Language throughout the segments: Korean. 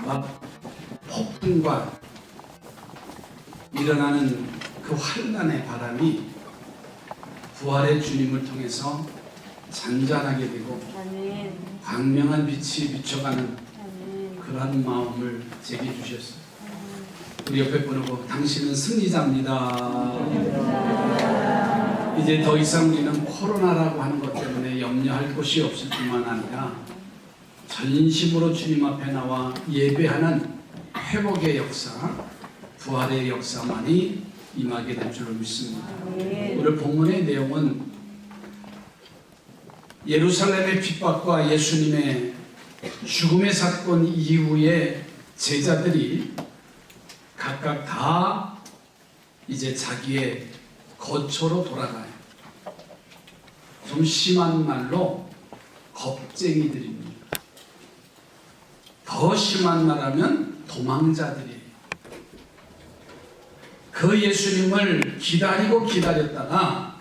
막 폭풍과 일어나는 그 환란의 바람이 부활의 주님을 통해서 잔잔하게 되고 아멘. 광명한 빛이 비춰가는 아멘. 그러한 마음을 제게 주셨어요. 우리 옆에 보고 당신은 승리자입니다. 이제 더 이상 우리는 코로나라고 하는 것 때문에 염려할 곳이 없을 뿐만 아니라 전심으로 주님 앞에 나와 예배하는 회복의 역사, 부활의 역사만이 임하게 될 줄로 믿습니다. 오늘 본문의 내용은 예루살렘의 핍박과 예수님의 죽음의 사건 이후에 제자들이 각각 다 이제 자기의 거처로 돌아가요. 좀 심한 말로 겁쟁이들입니다. 더 심한 말하면 도망자들이에요. 그 예수님을 기다리고 기다렸다가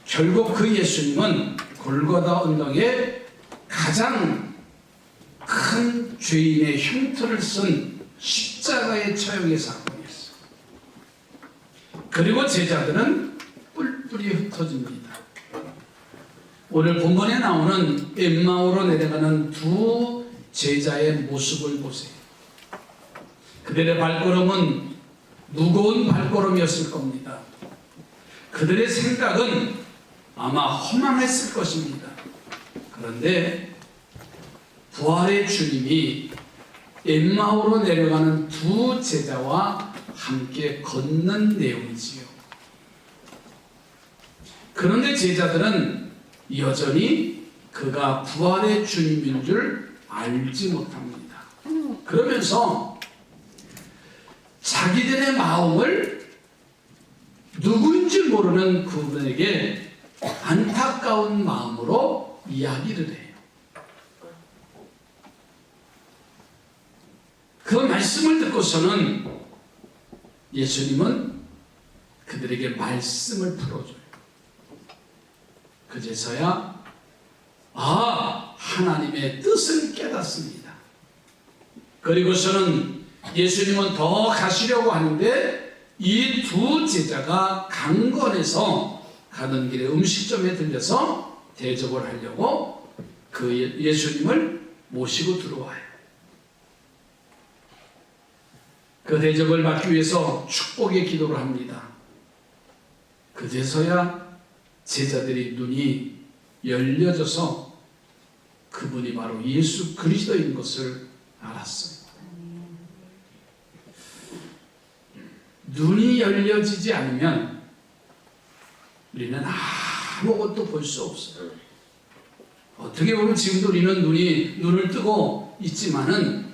결국 그 예수님은 골고다 언덕에 가장 큰 죄인의 흉터를 쓴 십자가의 처형의 사건이었어요. 그리고 제자들은 뿔뿔이 흩어집니다. 오늘 본문에 나오는 엠마오로 내려가는 두 제자의 모습을 보세요. 그들의 발걸음은 무거운 발걸음이었을 겁니다. 그들의 생각은 아마 허망했을 것입니다. 그런데 부활의 주님이 엠마오로 내려가는 두 제자와 함께 걷는 내용이지요. 그런데 제자들은 여전히 그가 부활의 주님인 줄 알지 못합니다. 그러면서 자기들의 마음을 누구인지 모르는 그분에게 안타까운 마음으로 이야기를 해요. 그 말씀을 듣고서는 예수님은 그들에게 말씀을 풀어줘요. 그제서야 하나님의 뜻을 깨닫습니다. 그리고서는 예수님은 더 가시려고 하는데 이 두 제자가 강건해서 가는 길에 음식점에 들려서 대접을 하려고 그 예수님을 모시고 들어와요. 그 대접을 받기 위해서 축복의 기도를 합니다. 그제서야 제자들이 눈이 열려져서 그분이 바로 예수 그리스도인 것을 알았어요. 눈이 열려지지 않으면 우리는 아무것도 볼 수 없어요. 어떻게 보면 지금도 우리는 눈을 뜨고 있지만은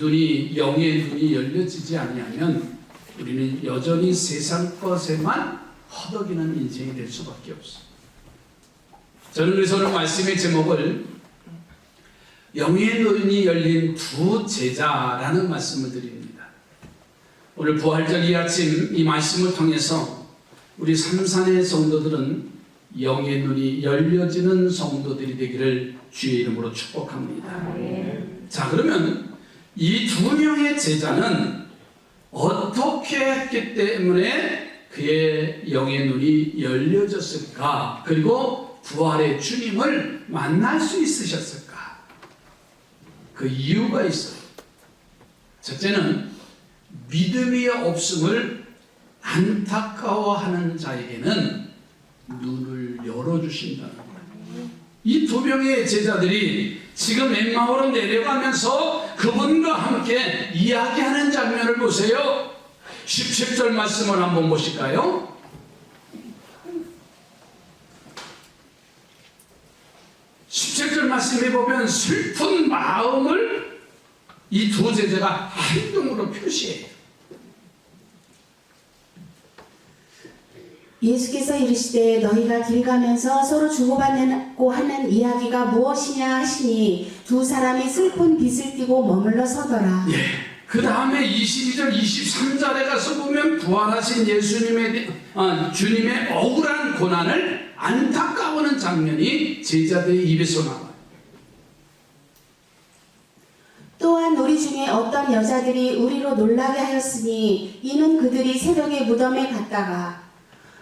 영의 눈이 열려지지 않으면 우리는 여전히 세상 것에만 허덕이는 인생이 될 수밖에 없어요. 저는 그래서 오늘 말씀의 제목을 영의 눈이 열린 두 제자라는 말씀을 드립니다. 오늘 부활절 이 아침 이 말씀을 통해서 우리 삼산의 성도들은 영의 눈이 열려지는 성도들이 되기를 주의 이름으로 축복합니다. 자, 그러면 이 두 명의 제자는 어떻게 했기 때문에 그의 영의 눈이 열려졌을까? 그리고 부활의 주님을 만날 수 있으셨을까? 그 이유가 있어요. 첫째는 믿음이 없음을 안타까워하는 자에게는 눈을 열어주신다는 거예요. 이 두 명의 제자들이 지금 엠마오로 내려가면서 그분과 함께 이야기하는 장면을 보세요. 17절 말씀을 한번 보실까요? 말씀에 보면 슬픈 마음을 이 두 제자가 행동으로 표시해요. 예수께서 이르시되 너희가 길 가면서 서로 주고받고 하는 이야기가 무엇이냐 하시니 두 사람이 슬픈 빛을 띠고 머물러 서더라. 예. 그 다음에 22절 23절에 가서 보면 부활하신 주님의 억울한 고난을 안타까워하는 장면이 제자들의 입에서 나와요. 또한 우리 중에 어떤 여자들이 우리로 놀라게 하였으니 이는 그들이 새벽에 무덤에 갔다가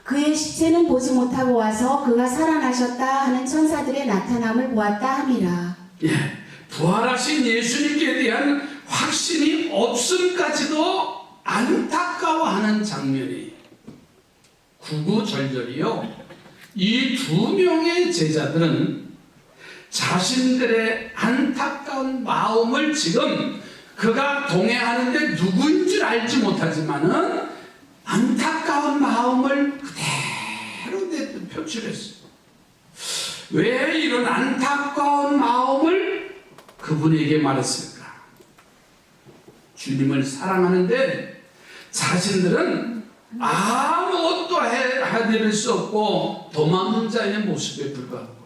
그의 시체는 보지 못하고 와서 그가 살아나셨다 하는 천사들의 나타남을 보았다 함이라. 예, 부활하신 예수님께 대한 확신이 없음까지도 안타까워하는 장면이 구구절절이요. 이 두 명의 제자들은 자신들의 안타까운 마음을 지금 그가 동행하는데 누구인 줄 알지 못하지만은 안타까운 마음을 그대로 표출했어요. 왜 이런 안타까운 마음을 그분에게 말했을까? 주님을 사랑하는데 자신들은 아무것도 해드릴 수 없고 도망자의 모습에 불과한 거예요.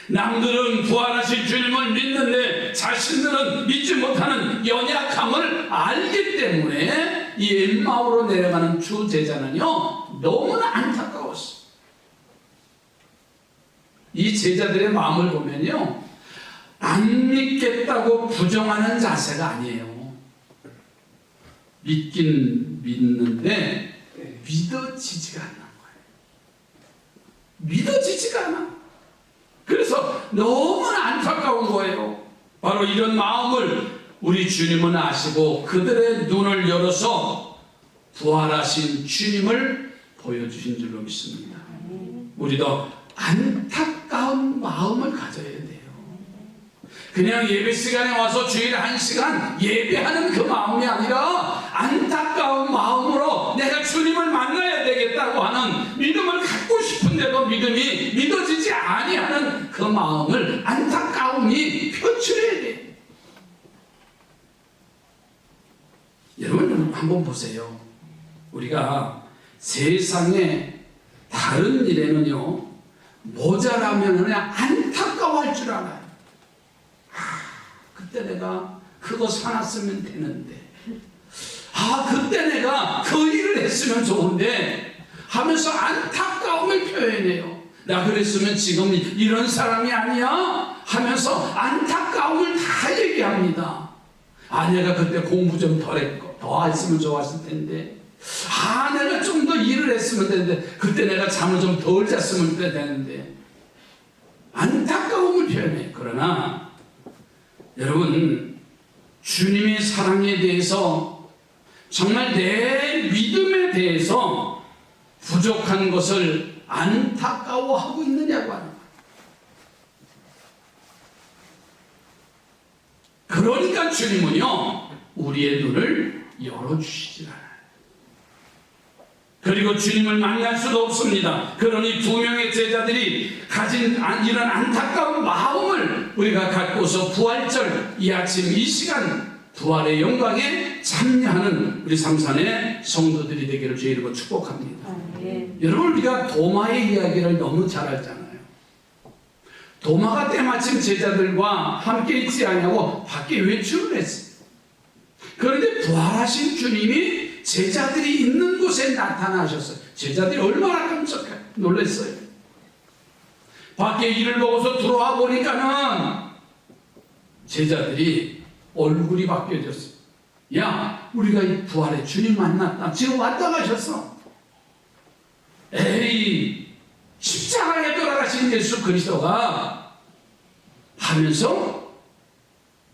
남들은 부활하신 주님을 믿는데 자신들은 믿지 못하는 연약함을 알기 때문에 이 엠마오로 내려가는 주 제자는요 너무나 안타까웠어요. 이 제자들의 마음을 보면요 안 믿겠다고 부정하는 자세가 아니에요. 믿긴 믿는데 믿어지지가 않는 거예요. 믿어지지가 않아. 그래서 너무나 안타까운 거예요. 바로 이런 마음을 우리 주님은 아시고 그들의 눈을 열어서 부활하신 주님을 보여주신 줄로 믿습니다. 우리도 안타까운 마음을 가져야 돼요. 그냥 예배 시간에 와서 주일에 1시간 예배하는 그 마음이 아니라 안타까운 마음으로 내가 주님을 만나야 되겠다고 하는 믿음을 갖고 싶은데도 믿음이 믿어지지 아니하는 그 마음을 안타까움이 표출해야 돼요. 여러분 한번 보세요. 우리가 세상에 다른 일에는요 모자라면 그냥 안타까워할 줄 알아요. 그때 내가 그거 사놨으면 되는데 그때 내가 그 일을 했으면 좋은데 하면서 안타까움을 표현해요. 나 그랬으면 지금 이런 사람이 아니야 하면서 안타까움을 다 얘기합니다. 내가 그때 공부 좀 더 했으면 좋았을 텐데 내가 좀 더 일을 했으면 되는데 그때 내가 잠을 좀 덜 잤으면 되는데 안타까움을 표현해요. 그러나 여러분 주님의 사랑에 대해서 정말 내 믿음에 대해서 부족한 것을 안타까워하고 있느냐고 하는 거예요. 그러니까 주님은요 우리의 눈을 열어주시지 않아요. 그리고 주님을 만날 수도 없습니다. 그러니 두 명의 제자들이 가진 이런 안타까운 마음을 우리가 갖고서 부활절 이 아침 이 시간 부활의 영광에 참여하는 우리 삼산의 성도들이 되기를 주의 이름으로 축복합니다. 여러분 우리가 도마의 이야기를 너무 잘 알잖아요. 도마가 때마침 제자들과 함께 있지 않냐고 밖에 외출을 했어요. 그런데 부활하신 주님이 제자들이 있는 곳에 나타나셨어요. 제자들이 얼마나 깜짝 놀랐어요. 밖에 이를 보고서 들어와 보니까는 제자들이 얼굴이 바뀌어졌어요. 야, 우리가 이 부활의 주님 만났다. 지금 왔다 가셨어. 에이, 십자가에 돌아가신 예수 그리스도가 하면서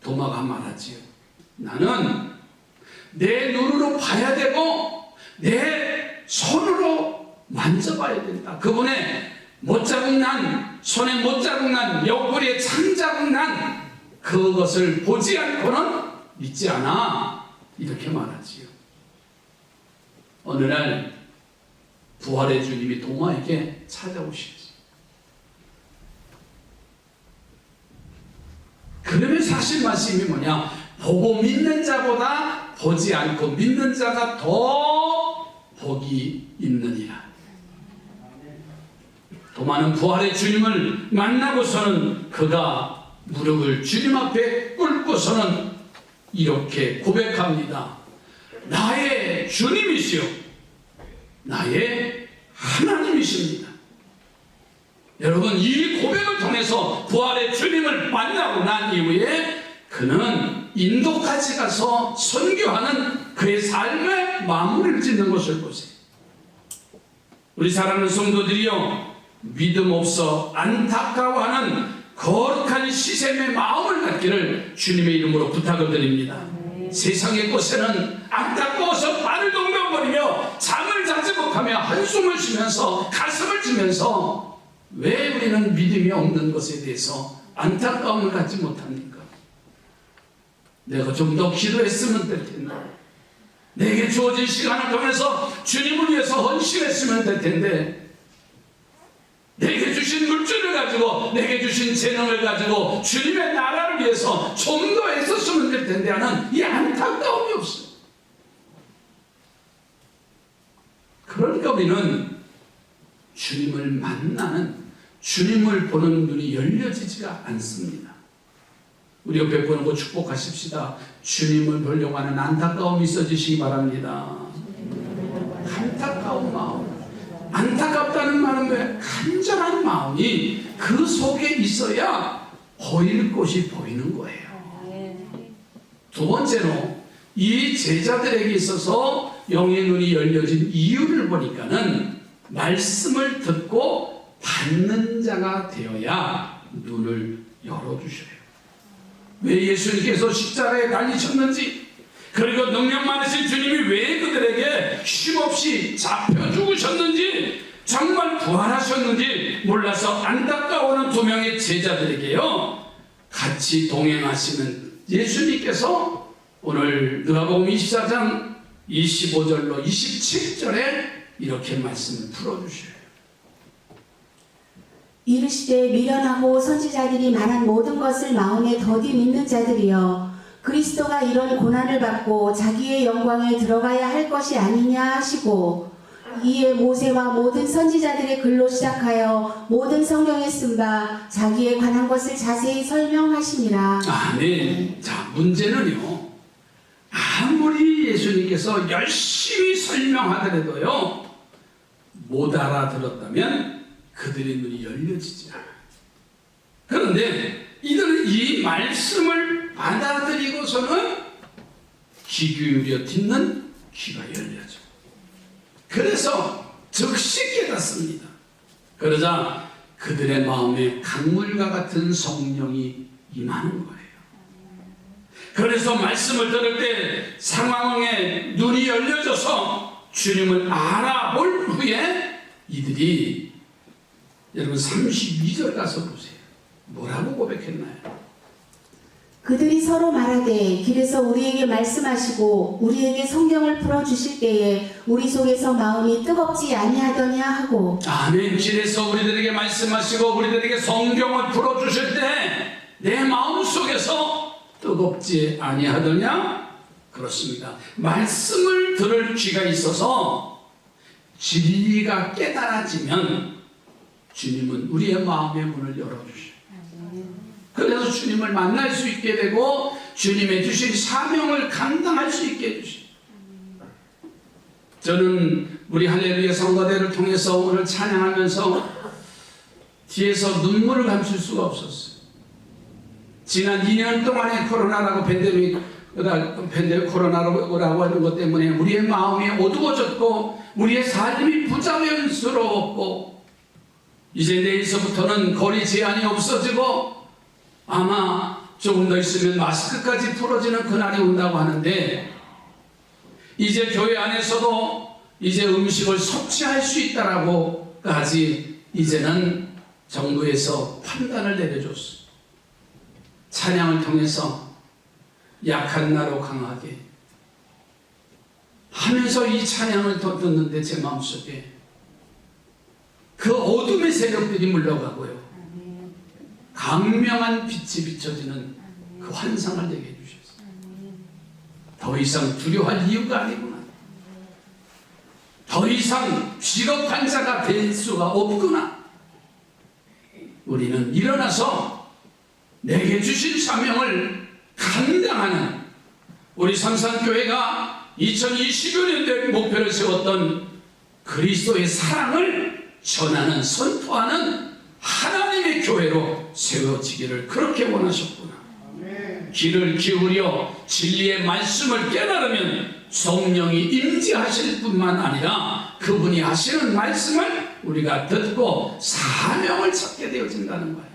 도마가 말하지요. 나는 내 눈으로 봐야 되고 내 손으로 만져봐야 된다. 그분의 못자국 난 손에 못자국 난 옆구리에 창자국 난 그것을 보지 않고는 믿지 않아. 이렇게 말하지요. 어느 날 부활의 주님이 도마에게 찾아오시겠어요. 그러면 사실 말씀이 뭐냐? 보고 믿는 자보다 보지 않고 믿는 자가 더 복이 있느니라. 도마는 부활의 주님을 만나고서는 그가 무릎을 주님 앞에 꿇고서는 이렇게 고백합니다. 나의 주님이시요 나의 하나님이십니다. 여러분 이 고백을 통해서 부활의 주님을 만나고 난 이후에 그는 인도까지 가서 선교하는 그의 삶의 마무리를 짓는 것을 보세요. 우리 사랑하는 성도들이요, 믿음 없어 안타까워하는 거룩한 시샘의 마음을 갖기를 주님의 이름으로 부탁을 드립니다. 세상의 곳에는 안타까워서 발을 동동거리며 잠을 자지 못하며 한숨을 쉬면서 가슴을 치면서 왜 우리는 믿음이 없는 것에 대해서 안타까움을 갖지 못합니까? 내가 좀 더 기도했으면 될 텐데, 내게 주어진 시간을 통해서 주님을 위해서 헌신했으면 될 텐데, 내게 주신 물질을 가지고, 내게 주신 재능을 가지고 주님의 나라를 위해서 좀 더 애썼으면 될 텐데 하는 이 안타까움이 없어요. 그러니까 우리는 주님을 만나는, 주님을 보는 눈이 열려지지가 않습니다. 우리 옆에 보는 거 축복하십시다. 주님을 보려고 하는 안타까움이 있어지시기 바랍니다. 안타까운 마음. 안타깝다는 말은 왜? 간절한 마음이 그 속에 있어야 보일 곳이 보이는 거예요. 두 번째로, 이 제자들에게 있어서 영의 눈이 열려진 이유를 보니까는 말씀을 듣고 받는 자가 되어야 눈을 열어주셔요. 왜 예수님께서 십자가에 달리셨는지, 그리고 능력 많으신 주님이 왜 그들에게 쉼없이 잡혀 죽으셨는지, 정말 부활하셨는지 몰라서 안타까워하는 두 명의 제자들에게요, 같이 동행하시는 예수님께서 오늘 누가복음 24장 25절로 27절에 이렇게 말씀을 풀어주셔요. 이르시되 미련하고 선지자들이 말한 모든 것을 마음에 더디 믿는 자들이여, 그리스도가 이런 고난을 받고 자기의 영광에 들어가야 할 것이 아니냐 하시고, 이에 모세와 모든 선지자들의 글로 시작하여 모든 성경에 쓴 바 자기에 관한 것을 자세히 설명하시니라. 아멘. 자, 문제는요, 아무리 예수님께서 열심히 설명하더라도요, 못 알아들었다면 그들의 눈이 열려지지 않아요. 그런데 이들은 이 말씀을 받아들이고서는 귀 기울여 듣는 귀가 열려져. 그래서 즉시 깨닫습니다. 그러자 그들의 마음에 강물과 같은 성령이 임하는 거예요. 그래서 말씀을 들을 때 상황에 눈이 열려져서 주님을 알아볼 후에 이들이, 여러분 32절 가서 보세요. 뭐라고 고백했나요? 그들이 서로 말하되 길에서 우리에게 말씀하시고 우리에게 성경을 풀어주실 때에 우리 속에서 마음이 뜨겁지 아니하더냐 하고. 아멘. 길에서 우리들에게 말씀하시고 우리들에게 성경을 풀어주실 때 내 마음 속에서 뜨겁지 아니하더냐? 그렇습니다. 말씀을 들을 귀가 있어서 진리가 깨달아지면 주님은 우리의 마음의 문을 열어주셔요. 그래서 주님을 만날 수 있게 되고 주님의 주신 사명을 감당할 수 있게 해주셔요. 저는 우리 할렐루야 성가대를 통해서 오늘 찬양하면서 뒤에서 눈물을 감출 수가 없었어요. 지난 2년 동안의 코로나라고 코로나라고 하는 것 때문에 우리의 마음이 어두워졌고 우리의 삶이 부자연스러웠고, 이제 내일서부터는 거리 제한이 없어지고 아마 조금 더 있으면 마스크까지 풀어지는 그날이 온다고 하는데, 이제 교회 안에서도 이제 음식을 섭취할 수 있다라고까지 이제는 정부에서 판단을 내려줬어요. 찬양을 통해서 약한 나로 강하게 하면서 이 찬양을 듣는데 제 마음속에 그 어둠의 세력들이 물러가고요, 강명한 빛이 비춰지는 그 환상을 내게 해주셨어요. 더 이상 두려워할 이유가 아니구나. 더 이상 비겁한 자가 될 수가 없구나. 우리는 일어나서 내게 주신 사명을 감당하는, 우리 삼산교회가 2020년대 목표를 세웠던 그리스도의 사랑을 전하는, 선포하는 하나님의 교회로 세워지기를 그렇게 원하셨구나. 귀를 기울여 진리의 말씀을 깨달으면 성령이 임재하실 뿐만 아니라 그분이 하시는 말씀을 우리가 듣고 사명을 찾게 되어진다는 거예요.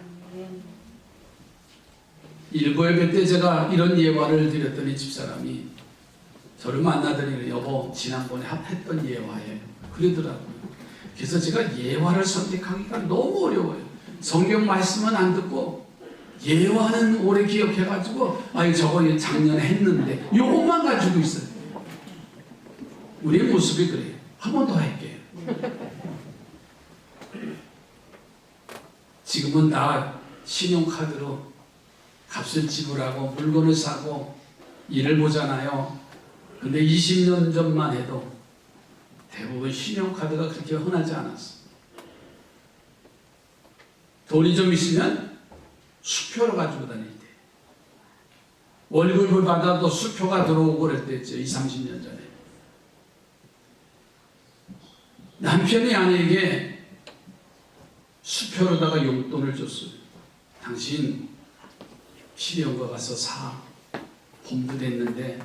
일부 예배 때 제가 이런 예화를 드렸더니 집사람이 저를 만나더니 여보 지난번에 했던 예화예요. 그러더라고요. 그래서 제가 예화를 선택하기가 너무 어려워요. 성경 말씀은 안 듣고 예화는 오래 기억해가지고 저거 작년에 했는데 요것만 가지고 있어요. 우리의 모습이 그래요. 한 번 더 할게요. 지금은 다 신용카드로 값을 지불하고 물건을 사고 일을 보잖아요. 근데 20년 전만 해도 대부분 신용카드가 그렇게 흔하지 않았어. 돈이 좀 있으면 수표를 가지고 다닐 때. 월급을 받아도 수표가 들어오고 그럴 때였죠. 20, 30년 전에. 남편이 아내에게 수표로다가 용돈을 줬어요. 당신 시리온가 가서 사. 봄도 됐는데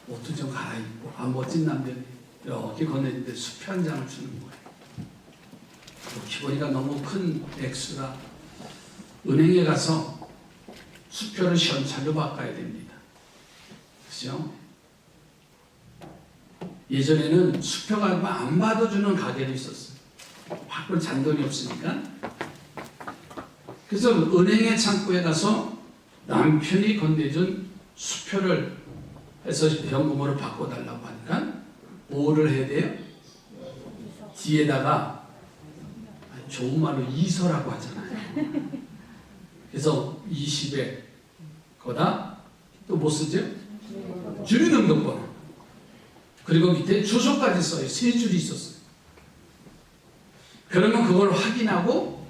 옷도 좀 갈아입고. 멋진 남편이 이렇게 건네는데 수표 한 장을 주는 거예요. 기본이가 너무 큰 액수라 은행에 가서 수표를 시원찮게 바꿔야 됩니다. 그죠? 예전에는 수표가 안 받아주는 가게도 있었어요. 바꿀 잔돈이 없으니까. 그래서 은행의 창구에 가서 남편이 건네준 수표를 해서 현금으로 바꿔달라고 하니까 뭐를 해야 돼요? 뒤에다가 좋은 말로 이서라고 하잖아요. 그래서 20에 거다 또 뭐 쓰죠? 주민등록번호. 그리고 밑에 주소까지 써요. 3줄이 있었어요. 그러면 그걸 확인하고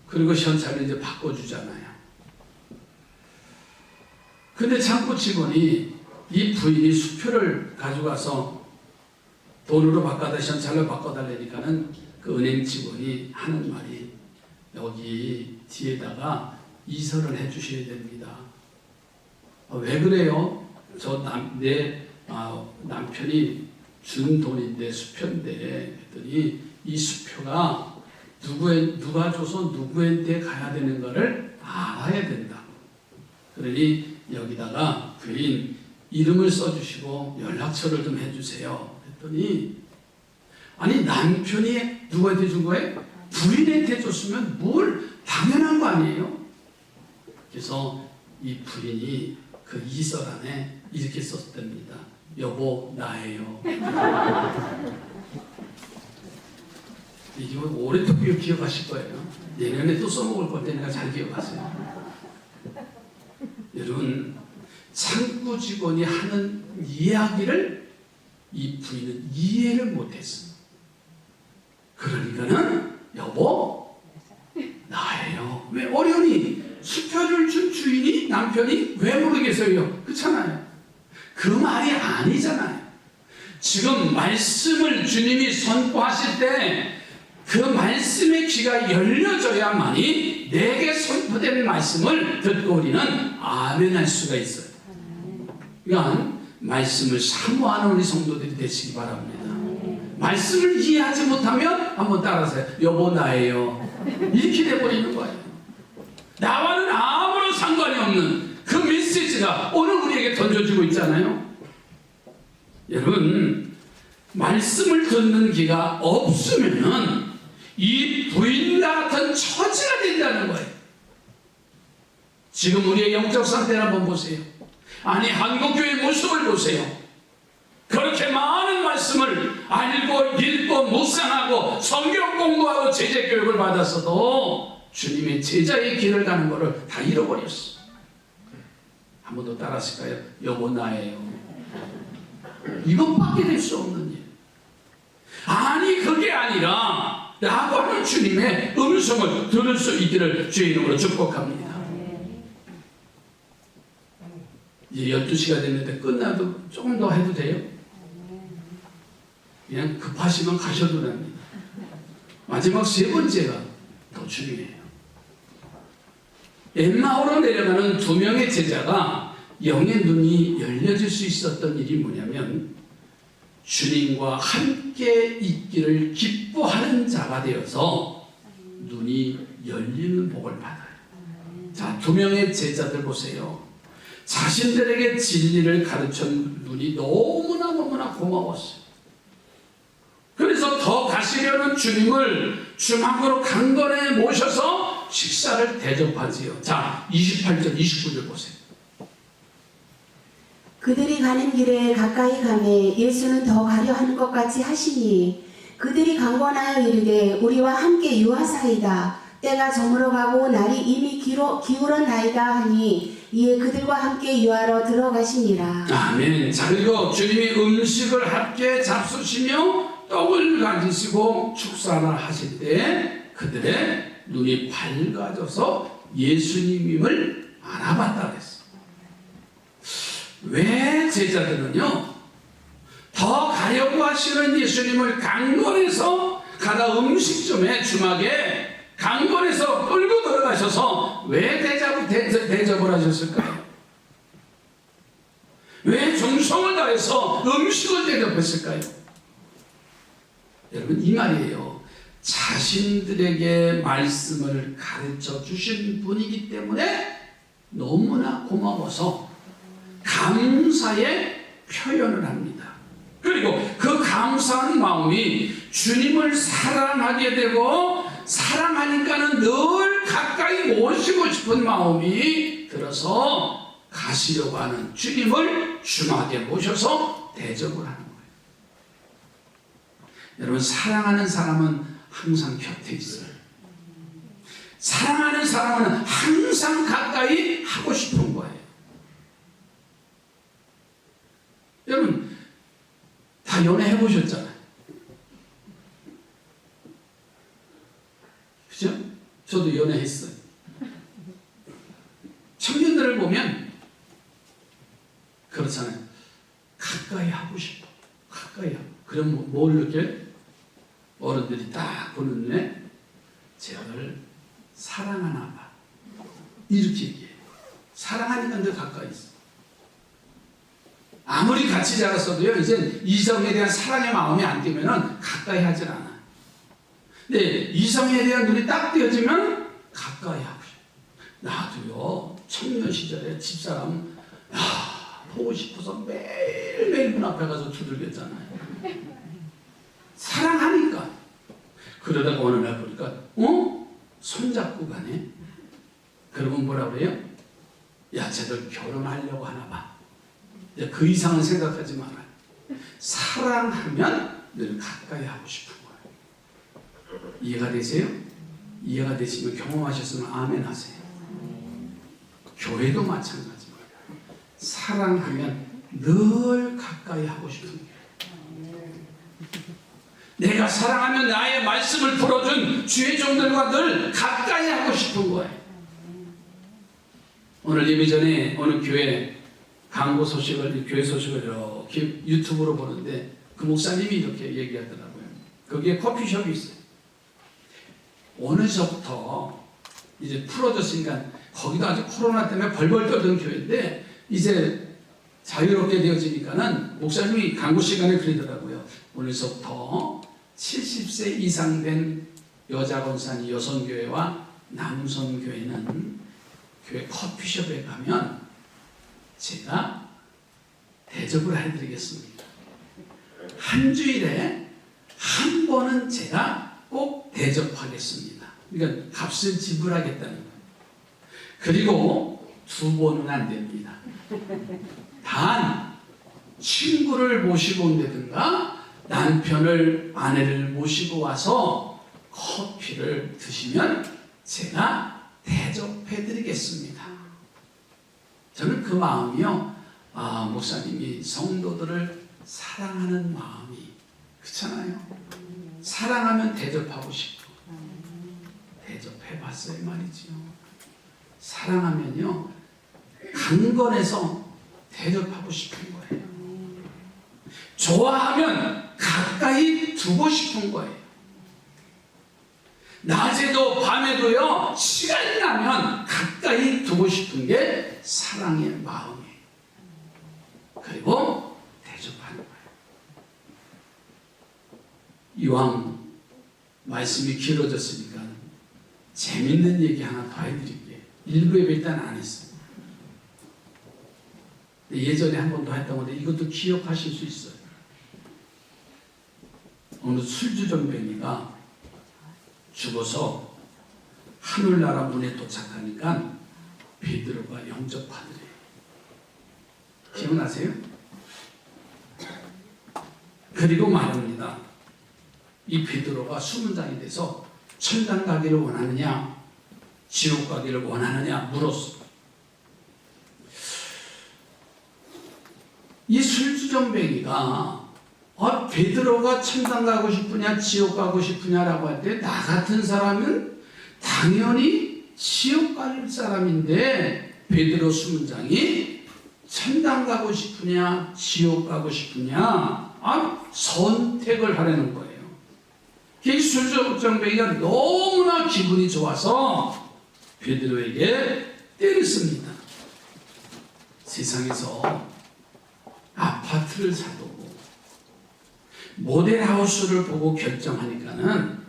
그리고 현찰을 이제 바꿔주잖아요. 근데 창구 직원이 이 부인이 수표를 가져가서 돈으로 바꿔다 현찰로 바꿔달라니까는 그 은행 직원이 하는 말이 여기 뒤에다가 이서를 해주셔야 됩니다. 왜 그래요? 내 남편이 준 돈인데 수표인데 했더니 이 수표가 누가 줘서 누구한테 가야 되는 거를 알아야 된다. 그러니 여기다가 부인 이름을 써주시고 연락처를 좀 해주세요. 했더니 아니 남편이 누구한테 준 거예요? 부인한테 줬으면 뭘 당연한 거 아니에요? 그래서 이 부인이 그 이설 안에 이렇게 썼답니다. 여보 나예요. 이게 오랫동안 기억하실 거예요. 내년에 또 써먹을 건데 내가 잘 기억하세요. 여러분 창구 직원이 하는 이야기를 이 부인은 이해를 못했어. 그러니까는 여보 나예요. 왜 어려니? 수표를 준 주인이 남편이 왜 모르겠어요? 그렇잖아요. 그 말이 아니잖아요. 지금 말씀을 주님이 선포하실 때 그 말씀의 귀가 열려져야만이 내게 선포된 말씀을 듣고 우리는 아멘할 수가 있어요. 그러니까 말씀을 사모하는 우리 성도들이 되시기 바랍니다. 말씀을 이해하지 못하면 한번 따라하세요. 여보 나예요. 이렇게 돼버리는 거예요. 나와는 아무런 상관이 없는 그 메시지가 오늘 우리에게 던져지고 있잖아요. 여러분 말씀을 듣는 귀가 없으면은 이 부인과 같은 처지가 된다는 거예요. 지금 우리의 영적 상태를 한번 보세요. 아니 한국교회의 모습을 보세요. 그렇게 많은 말씀을 알고 읽고 묵상하고 성경 공부하고 제자 교육을 받았어도 주님의 제자의 길을 가는 것을 다 잃어버렸어. 한 번 더 따라하실까요? 여보 나예요. 이것밖에 될 수 없는 일. 아니 그게 아니라 라고 하는 주님의 음성을 들을 수 있기를 주의 이름으로 축복합니다. 이제 12시가 됐는데 끝나도 조금 더 해도 돼요? 그냥 급하시면 가셔도 됩니다. 마지막 3번째가 더 중요해요. 엠마오로 내려가는 2명의 제자가 영의 눈이 열려질 수 있었던 일이 뭐냐면 주님과 함께 있기를 기뻐하는 자가 되어서 눈이 열리는 복을 받아요. 자, 두 명의 제자들 보세요. 자신들에게 진리를 가르친 눈이 너무나 고마웠어요. 그래서 더 가시려는 주님을 주막으로 강건에 모셔서 식사를 대접하지요. 자, 28절, 29절 보세요. 그들이 가는 길에 가까이 가매 예수는 더 가려 하는 것 같이 하시니 그들이 강권하여 이르되 우리와 함께 유하사이다. 때가 저물어가고 날이 이미 기울었나이다 하니 이에 그들과 함께 유하러 들어가시니라. 아멘. 자, 그리고 주님이 음식을 함께 잡수시며 떡을 가지시고 축사를 하실 때 그들의 눈이 밝아져서 예수님임을 알아봤다 그랬어요. 왜 제자들은요 더 가려고 하시는 예수님을 강건해서 가다 음식점에 주막에 강건해서 끌고 들어가셔서 왜 대접을 하셨을까요? 왜 정성을 다해서 음식을 대접했을까요? 여러분, 이 말이에요. 자신들에게 말씀을 가르쳐 주신 분이기 때문에 너무나 고마워서 감사의 표현을 합니다. 그리고 그 감사한 마음이 주님을 사랑하게 되고 사랑하니까는 늘 가까이 모시고 싶은 마음이 들어서 가시려고 하는 주님을 주막에 모셔서 대접을 하는 거예요. 여러분, 사랑하는 사람은 항상 곁에 있어요. 사랑하는 사람은 항상 가까이 하고 싶은 거예요. 여러분, 다 연애해 보셨잖아요. 그죠? 저도 연애했어요. 청년들을 보면 그렇잖아요. 가까이 하고 싶어. 가까이 하고. 그럼 뭘 느껴요? 어른들이 딱 보는 눈에 쟤를 사랑하나 봐. 이렇게 얘기해요. 사랑하니까 더 가까이 있어. 아무리 같이 자랐어도요, 이제 이성에 대한 사랑의 마음이 안 뜨면은 가까이 하질 않아. 근데 이성에 대한 눈이 딱 띄어지면 가까이 하고 싶어. 나도요, 청년 시절에 집사람, 보고 싶어서 매일매일 문 앞에 가서 두들겼잖아요. 사랑하니까. 그러다가 어느 날 보니까, 손잡고 가네? 그러면 뭐라 그래요? 야, 쟤들 결혼하려고 하나 봐. 그 이상은 생각하지 말아요. 사랑하면 늘 가까이 하고 싶은 거예요. 이해가 되세요? 이해가 되시면 경험하셨으면 아멘 하세요. 교회도 마찬가지예요. 사랑하면 늘 가까이 하고 싶은 거예요. 내가 사랑하면 나의 말씀을 풀어준 주의 종들과 늘 가까이 하고 싶은 거예요. 오늘 예배 전에 어느 교회 광고 소식을, 교회 소식을 이렇게 유튜브로 보는데 그 목사님이 이렇게 얘기하더라고요. 거기에 커피숍이 있어요. 어느서부터 이제 풀어졌으니까 거기도 아직 코로나 때문에 벌벌 떨던 교회인데 이제 자유롭게 되어지니까는 목사님이 광고 시간에 그러더라고요. 오늘서부터 70세 이상 된 여자 권사님 여성교회와 남성교회는 교회 커피숍에 가면 제가 대접을 해드리겠습니다. 한 주일에 한 번은 제가 꼭 대접하겠습니다. 그러니까 값을 지불하겠다는 거예요. 그리고 2번은 안 됩니다. 단 친구를 모시고 온다든가 남편을, 아내를 모시고 와서 커피를 드시면 제가 대접해드리겠습니다. 저는 그 마음이요, 목사님이 성도들을 사랑하는 마음이, 그렇잖아요. 사랑하면 대접하고 싶고 대접해봤어요 말이지요. 사랑하면요 강건해서 대접하고 싶은 거예요. 좋아하면 가까이 두고 싶은 거예요. 낮에도 밤에도요 시간이 나면 가까이 두고 싶은 게 사랑의 마음이에요. 그리고 대접하는 거예요. 이왕 말씀이 길어졌으니까 재밌는 얘기 하나 더 해드릴게요. 일부 예배 일단 안 했어요. 예전에 한 번 더 했던 건데 이것도 기억하실 수 있어요. 어느 술주정뱅이가 죽어서 하늘나라 문에 도착하니까 베드로가 영접하더래요. 기억나세요? 그리고 말합니다. 이 베드로가 수문장이 돼서 천당 가기를 원하느냐 지옥 가기를 원하느냐 물었어. 이 술주정뱅이가 베드로가 천당 가고 싶으냐 지옥 가고 싶으냐라고 할 때 나 같은 사람은 당연히 지옥 갈 사람인데 베드로 수문장이 천당 가고 싶으냐 지옥 가고 싶으냐 선택을 하려는 거예요. 이 술주정뱅이가 너무나 기분이 좋아서 베드로에게 때렸습니다. 세상에서 아파트를 사도 모델하우스를 보고 결정하니까는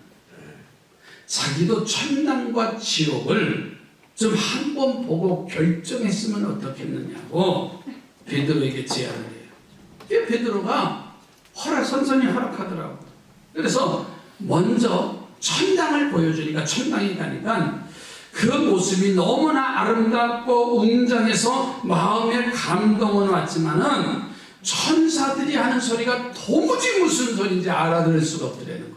자기도 천당과 지옥을 좀 한 번 보고 결정했으면 어떻겠느냐고 베드로에게 제안을 해요. 베드로가 선선히 허락하더라고. 그래서 먼저 천당을 보여주니까 천당에 가니까 그 모습이 너무나 아름답고 웅장해서 마음에 감동은 왔지만은 천사들이 하는 소리가 도무지 무슨 소리인지 알아들을 수가 없더라는 거예요.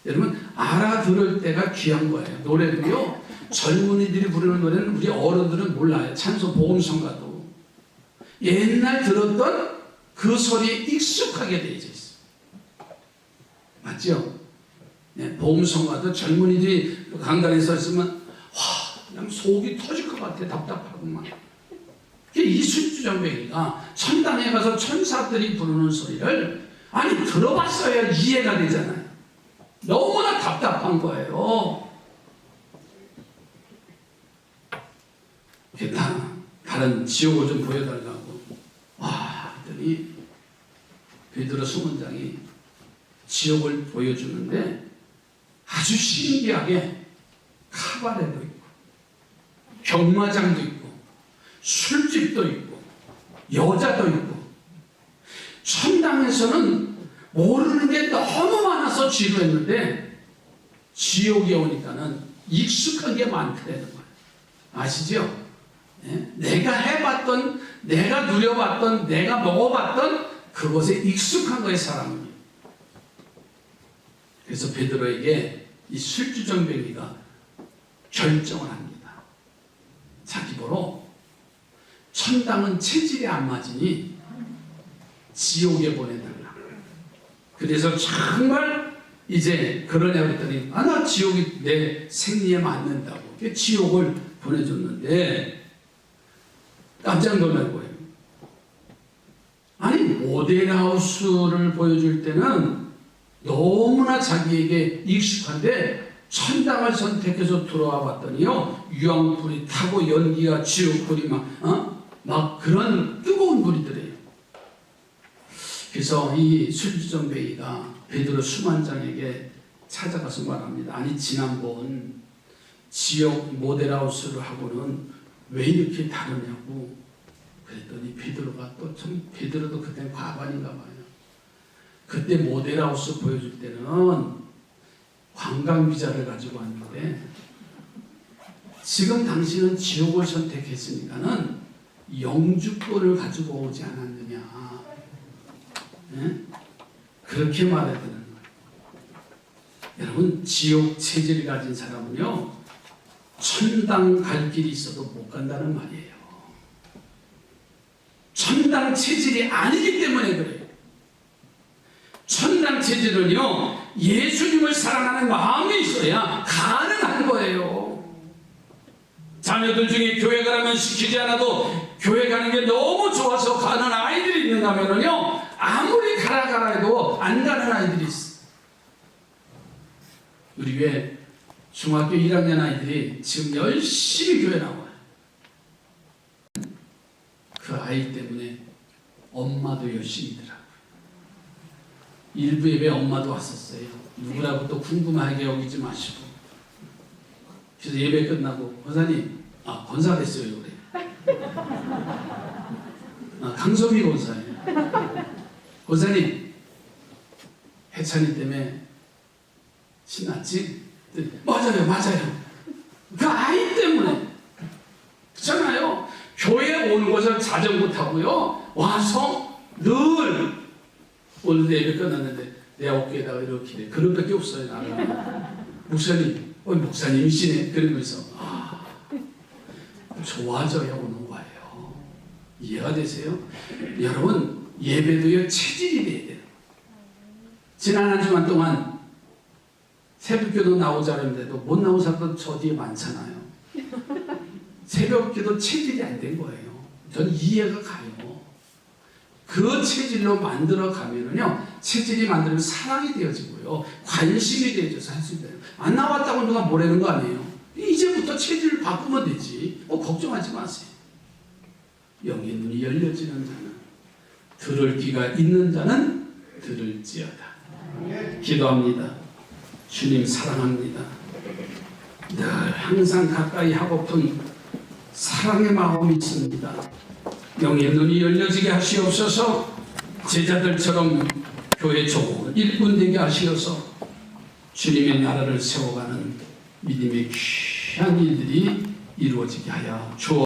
여러분 알아들을 때가 귀한 거예요. 노래도요. 젊은이들이 부르는 노래는 우리 어른들은 몰라요. 찬송 복음성가도 옛날 들었던 그 소리에 익숙하게 되어 있어요. 맞죠? 네, 복음성가도 젊은이들이 강단에 서 있으면 그냥 속이 터질 것 같아. 답답하구만. 이 술주정뱅이가 천당에 가서 천사들이 부르는 소리를 들어봤어야 이해가 되잖아요. 너무나 답답한 거예요. 다른 지옥을 좀 보여달라고 하더니 베드로 수문장이 지옥을 보여주는데 아주 신기하게 카바레도 있고 경마장도 있고 술집도 있고 여자도 있고 천당에서는 모르는 게 너무 많아서 지루했는데 지옥에 오니까는 익숙한 게 많더라는 거예요. 아시죠? 네? 내가 해봤던 내가 누려봤던 내가 먹어봤던 그것에 익숙한 거예요. 사람은. 그래서 베드로에게 이 술주정뱅이가 결정을 합니다. 자기 보러 천당은 체질이 안 맞으니 지옥에 보내달라. 그래서 정말 이제 그러냐고 했더니 나 지옥이 내 생리에 맞는다고 지옥을 보내줬는데 깜짝 놀랄 거예요. 모델하우스를 보여줄 때는 너무나 자기에게 익숙한데 천당을 선택해서 들어와 봤더니요 유황불이 타고 연기가 지옥불이 막 그런 뜨거운 불이더래요. 그래서 이 술주정뱅이가 베드로 수만장에게 찾아가서 말합니다. 지난번 지옥 모델하우스를 하고는 왜 이렇게 다르냐고 그랬더니 베드로가 또 참 베드로도 그때 과반인가 봐요. 그때 모델하우스 보여줄 때는 관광비자를 가지고 왔는데 지금 당신은 지옥을 선택했으니까는 영주권을 가지고 오지 않았느냐. 네? 그렇게 말했다는 거예요. 여러분 지옥 체질을 가진 사람은요 천당 갈 길이 있어도 못 간다는 말이에요. 천당 체질이 아니기 때문에 그래요. 천당 체질은요 예수님을 사랑하는 마음이 있어야 가능한 거예요. 자녀들 중에 교회 가라면 시키지 않아도 교회 가는 게 너무 좋아서 가는 아이들이 있는가 하면요 아무리 가라 해도 안 가는 아이들이 있어. 우리 왜 중학교 1학년 아이들이 지금 열심히 교회 나와요. 그 아이 때문에 엄마도 열심히더라고요. 일부 예배 엄마도 왔었어요. 누구라고 또 궁금하게 여기지 마시고. 그래서 예배 끝나고 권사님, 권사 됐어요 그래. 강소미 권사예요. 권사님, 해찬이 때문에 신났지? 맞아요. 그 아이 때문에. 그렇잖아요. 교회 오는 것을 자정 못하고요. 와서 늘 오늘 예배 끝났는데 내 어깨에다가 이렇게 돼. 그런 밖에 없어요 나는. 목사님이시네. 그러면서 좋아져야 오는 거예요. 이해가 되세요? 여러분 예배도요 체질이 돼야 돼요. 지난 한 주간 동안 새벽기도 나오자 그랬는데도 못 나온 사람도 저 뒤에 많잖아요. 새벽기도 체질이 안 된 거예요. 저는 이해가 가요. 그 체질로 만들어 가면은요, 체질이 만들면 사랑이 되어지고요, 관심이 되어져서 할 수 있어요. 안 나왔다고 누가 뭐라는 거 아니에요. 이제부터 체질을 바꾸면 되지. 걱정하지 마세요. 영의 눈이 열려지는 자는, 들을 귀가 있는 자는 들을지어다. 기도합니다. 주님 사랑합니다. 늘 항상 가까이 하고픈 사랑의 마음이 있습니다. 영의 눈이 열려지게 하시옵소서. 제자들처럼 교회 좋은 일꾼 되게 하시어서 주님의 나라를 세워가는 믿음의 귀한 일들이 이루어지게 하여 주옵소서.